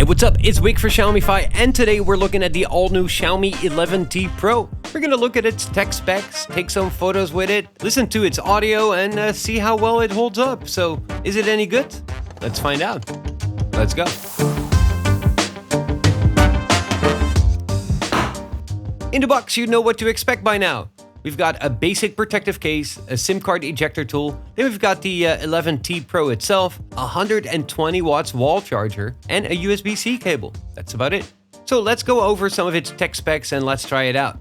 What's up? It's Wick for Xiaomify, and today we're looking at the all-new Xiaomi 11T Pro. We're gonna look at its tech specs, take some photos with it, listen to its audio, and see how well it holds up. So, is it any good? Let's find out. Let's go. In the box, you know what to expect by now. We've got a basic protective case, a SIM card ejector tool, then we've got the 11T Pro itself, a 120 watts wall charger, and a USB-C cable. That's about it. So let's go over some of its tech specs and let's try it out.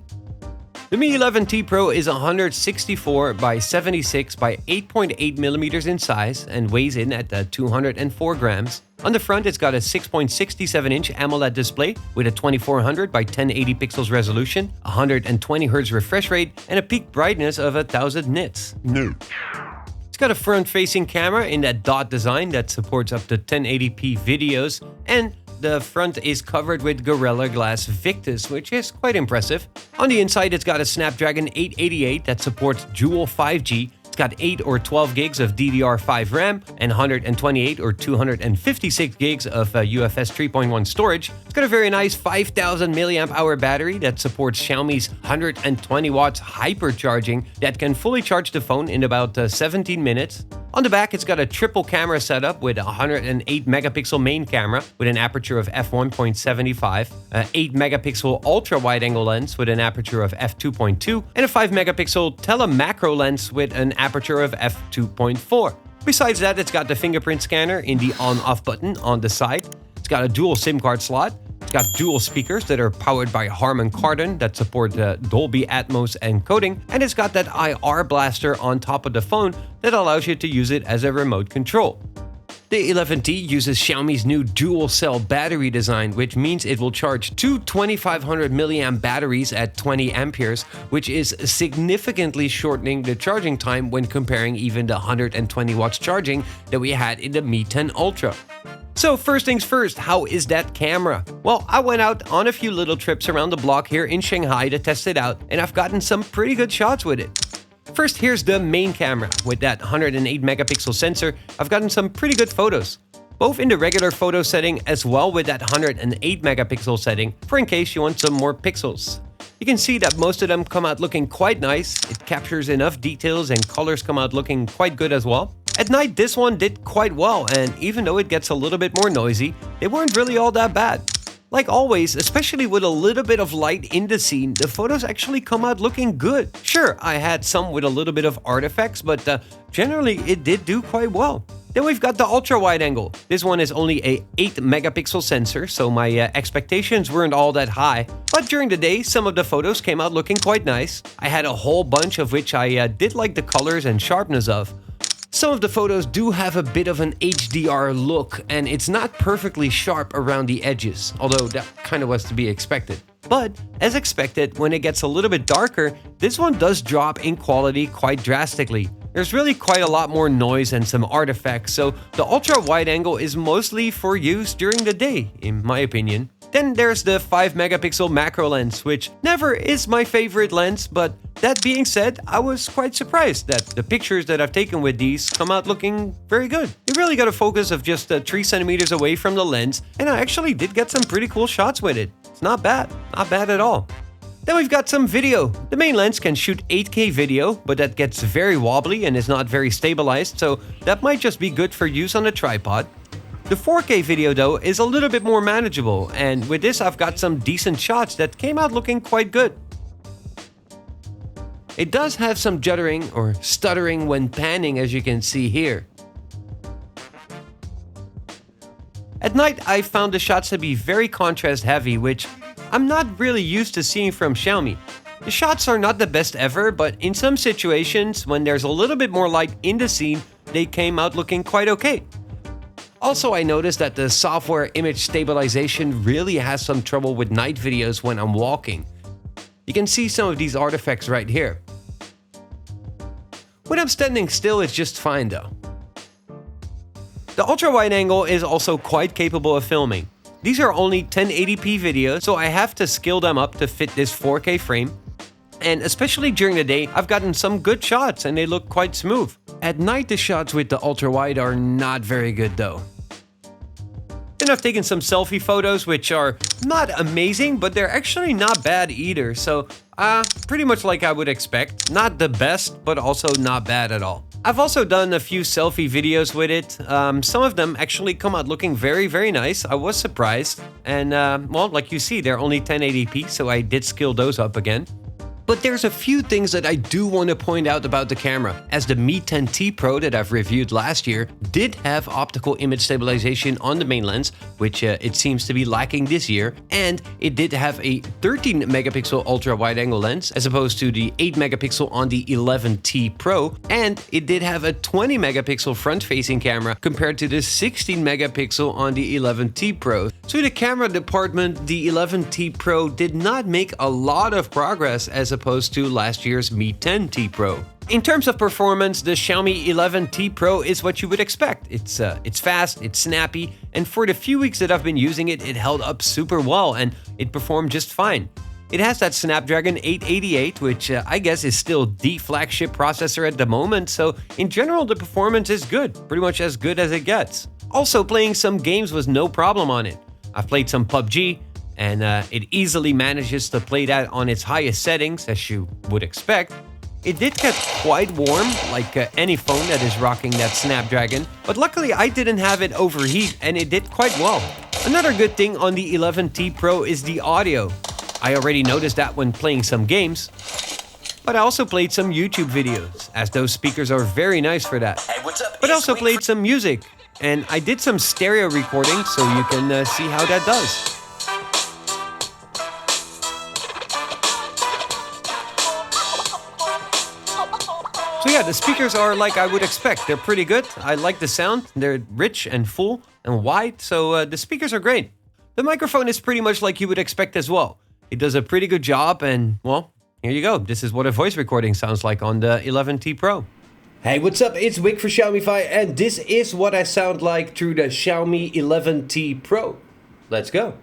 The Mi 11T Pro is 164 by 76 by 8.8 millimeters in size and weighs in at 204 grams. On the front, it's got a 6.67-inch AMOLED display with a 2400 by 1080 pixels resolution, 120 Hz refresh rate, and a peak brightness of 1000 nits. It's got a front-facing camera in that dot design that supports up to 1080p videos, and the front is covered with Gorilla Glass Victus, which is quite impressive. On the inside, it's got a Snapdragon 888 that supports dual 5G. It's got 8 or 12 gigs of DDR5 RAM and 128 or 256 gigs of UFS 3.1 storage. It's got a very nice 5000 mAh battery that supports Xiaomi's 120 watts Hypercharging that can fully charge the phone in about 17 minutes. On the back, it's got a triple camera setup with a 108 megapixel main camera with an aperture of f1.75, an 8 megapixel ultra wide angle lens with an aperture of f2.2, and a 5 megapixel telemacro lens with an aperture of f2.4. Besides that, it's got the fingerprint scanner in the on-off button on the side. It's got a dual SIM card slot. It's got dual speakers that are powered by Harman Kardon that support Dolby Atmos encoding, and it's got that IR blaster on top of the phone that allows you to use it as a remote control. The 11T uses Xiaomi's new dual-cell battery design, which means it will charge two 2500 mAh batteries at 20 amperes, which is significantly shortening the charging time when comparing even the 120 watts charging that we had in the Mi 10 Ultra. So first things first, how is that camera? Well, I went out on a few little trips around the block here in Shanghai to test it out, and I've gotten some pretty good shots with it. First, here's the main camera. With that 108 megapixel sensor, I've gotten some pretty good photos, both in the regular photo setting as well with that 108 megapixel setting, for in case you want some more pixels. You can see that most of them come out looking quite nice. It captures enough details and colors come out looking quite good as well. At night, this one did quite well, and even though it gets a little bit more noisy, they weren't really all that bad. Like always, especially with a little bit of light in the scene, the photos actually come out looking good. Sure, I had some with a little bit of artifacts, but generally it did do quite well. Then we've got the ultra wide angle. This one is only a 8 megapixel sensor, so my expectations weren't all that high. But during the day, some of the photos came out looking quite nice. I had a whole bunch of which I did like the colors and sharpness of. Some of the photos do have a bit of an HDR look, and it's not perfectly sharp around the edges, although that kind of was to be expected. But, as expected, when it gets a little bit darker, this one does drop in quality quite drastically. There's really quite a lot more noise and some artifacts, so the ultra wide angle is mostly for use during the day, in my opinion. Then there's the 5 megapixel macro lens, which never is my favorite lens, but that being said, I was quite surprised that the pictures that I've taken with these come out looking very good. You really got a focus of just 3 centimeters away from the lens, and I actually did get some pretty cool shots with it. It's not bad at all. Then we've got some video. The main lens can shoot 8K video, but that gets very wobbly and is not very stabilized, so that might just be good for use on a tripod. The 4K video though is a little bit more manageable, and with this I've got some decent shots that came out looking quite good. It does have some juddering or stuttering when panning, as you can see here. At night I found the shots to be very contrast heavy, which I'm not really used to seeing from Xiaomi. The shots are not the best ever, but in some situations when there's a little bit more light in the scene, they came out looking quite okay. Also, I noticed that the software image stabilization really has some trouble with night videos when I'm walking. You can see some of these artifacts right here. When I'm standing still, it's just fine though. The ultra-wide angle is also quite capable of filming. These are only 1080p videos, so I have to scale them up to fit this 4K frame. And especially during the day, I've gotten some good shots and they look quite smooth. At night, the shots with the ultra-wide are not very good though. Then I've taken some selfie photos, which are not amazing, but they're actually not bad either. So pretty much like I would expect. Not the best, but also not bad at all. I've also done a few selfie videos with it. Some of them actually come out looking very, very nice. I was surprised. And well, like you see, they're only 1080p, so I did scale those up again. But there's a few things that I do want to point out about the camera, as the Mi 10T Pro that I've reviewed last year did have optical image stabilization on the main lens, which it seems to be lacking this year, and it did have a 13 megapixel ultra wide angle lens as opposed to the 8 megapixel on the 11T Pro, and it did have a 20 megapixel front facing camera compared to the 16 megapixel on the 11T Pro. So in the camera department, the 11T Pro did not make a lot of progress as opposed to last year's Mi 10T Pro. In terms of performance, the Xiaomi 11T Pro is what you would expect. It's fast, it's snappy, and for the few weeks that I've been using it, it held up super well and it performed just fine. It has that Snapdragon 888, which I guess is still the flagship processor at the moment, so in general the performance is good, pretty much as good as it gets. Also, playing some games was no problem on it. I've played some PUBG, and it easily manages to play that on its highest settings, as you would expect. It did get quite warm, like any phone that is rocking that Snapdragon, but luckily I didn't have it overheat and it did quite well. Another good thing on the 11T Pro is the audio. I already noticed that when playing some games, but I also played some YouTube videos, as those speakers are very nice for that. Hey, what's up? But also played some music, and I did some stereo recording so you can see how that does. So yeah, the speakers are like I would expect. They're pretty good. I like the sound. They're rich and full and wide, so the speakers are great. The microphone is pretty much like you would expect as well. It does a pretty good job, and well, here you go. This is what a voice recording sounds like on the 11T Pro. Hey, what's up? It's Wick for Xiaomify, and this is what I sound like through the Xiaomi 11T Pro. Let's go.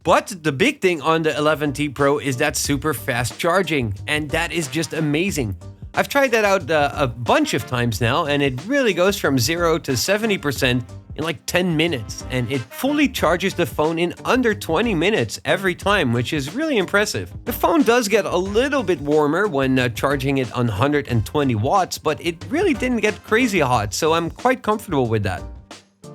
But the big thing on the 11T Pro is that super fast charging, and that is just amazing. I've tried that out a bunch of times now, and it really goes from 0 to 70% in like 10 minutes, and it fully charges the phone in under 20 minutes every time, which is really impressive. The phone does get a little bit warmer when charging it on 120 watts, but it really didn't get crazy hot, so I'm quite comfortable with that.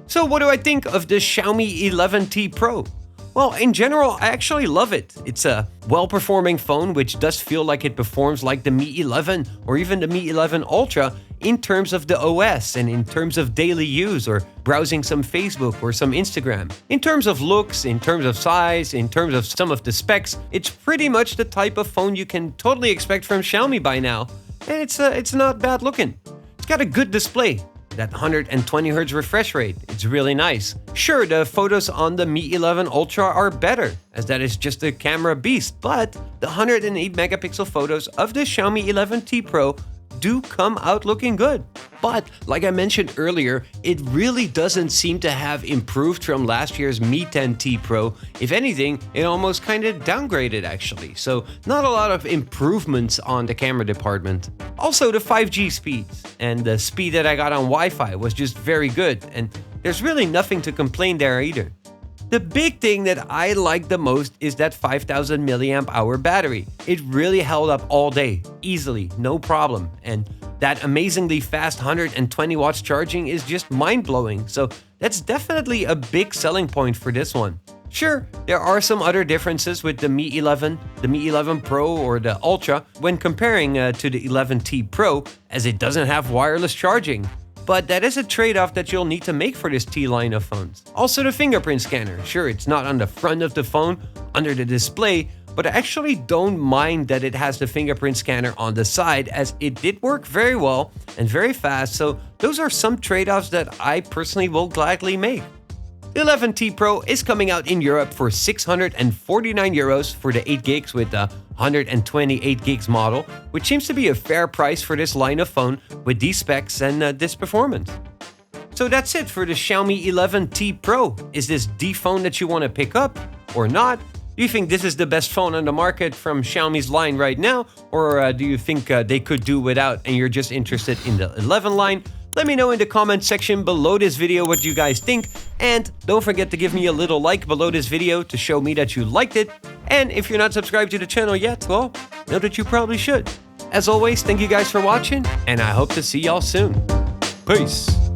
So what do I think of the Xiaomi 11T Pro? Well, in general, I actually love it. It's a well-performing phone which does feel like it performs like the Mi 11 or even the Mi 11 Ultra in terms of the OS and in terms of daily use or browsing some Facebook or some Instagram. In terms of looks, in terms of size, in terms of some of the specs, it's pretty much the type of phone you can totally expect from Xiaomi by now. And it's not bad looking. It's got a good display. That 120Hz refresh rate, it's really nice. Sure, the photos on the Mi 11 Ultra are better, as that is just a camera beast, but the 108 megapixel photos of the Xiaomi 11T Pro do come out looking good. But like I mentioned earlier, it really doesn't seem to have improved from last year's Mi 10T Pro. If anything, it almost kind of downgraded actually. So not a lot of improvements on the camera department. Also the 5G speeds and the speed that I got on Wi-Fi was just very good, and there's really nothing to complain there either. The big thing that I like the most is that 5000 milliamp hour battery. It really held up all day, easily, no problem. And that amazingly fast 120 watts charging is just mind-blowing. So that's definitely a big selling point for this one. Sure, there are some other differences with the Mi 11, the Mi 11 Pro or the Ultra when comparing to the 11T Pro, as it doesn't have wireless charging. But that is a trade-off that you'll need to make for this T line of phones. Also the fingerprint scanner. Sure, it's not on the front of the phone, under the display, but I actually don't mind that it has the fingerprint scanner on the side, as it did work very well and very fast, so those are some trade-offs that I personally will gladly make. The 11T Pro is coming out in Europe for 649 euros for the 8 gigs with the 128 gigs model, which seems to be a fair price for this line of phone with these specs and this performance. So that's it for the Xiaomi 11T Pro. Is this the phone that you want to pick up or not? Do you think this is the best phone on the market from Xiaomi's line right now? Or do you think they could do without and you're just interested in the 11 line? Let me know in the comment section below this video what you guys think, and don't forget to give me a little like below this video to show me that you liked it. And if you're not subscribed to the channel yet, well, know that you probably should. As always, thank you guys for watching, and I hope to see y'all soon. Peace!